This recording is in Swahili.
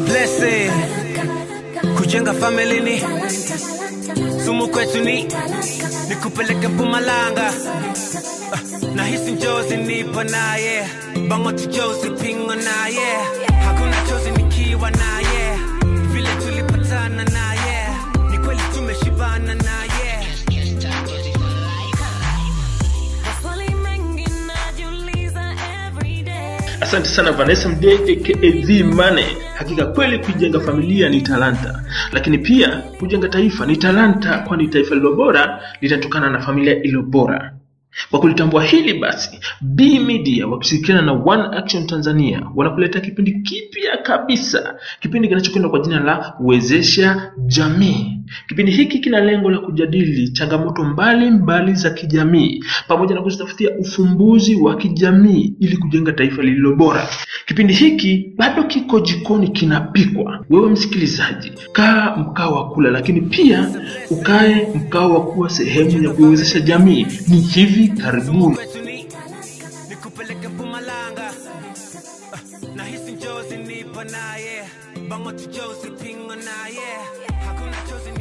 blessing. Kujenga family ni sumu kwetu ni nikupeleke Mpumalanga. Nahisi njozi nipo naye, bango tujozi pingo naye. Hakuna chozi nikiwa naye, vile tulipatana naye, ni kweli tumeshibana naye. Asante sana Vanessa Mdee aka Mane. Hakika kweli kujenga familia ni talanta, lakini pia kujenga taifa ni talanta, kwani taifa lilo bora litatokana na familia iliyo bora. Kwa kulitambua hili basi, B Media wakishirikiana na One Action Tanzania wanakuleta kipindi kipya kabisa, kipindi kinachokwenda kwa jina la Wezesha Jamii. Kipindi hiki kina lengo la kujadili changamoto mbalimbali za kijamii pamoja na kuzitafutia ufumbuzi wa kijamii ili kujenga taifa lililo bora. Kipindi hiki bado kiko jikoni kinapikwa. Wewe msikilizaji, kaa mkao wa kula, lakini pia ukae mkao wa kuwa sehemu ya kuwezesha jamii. Ni hivi karibuni. Nikupeleke Mpumalanga. Nahisi njozi nipo naye, bango tujozi pingo naye. Hakuna chozi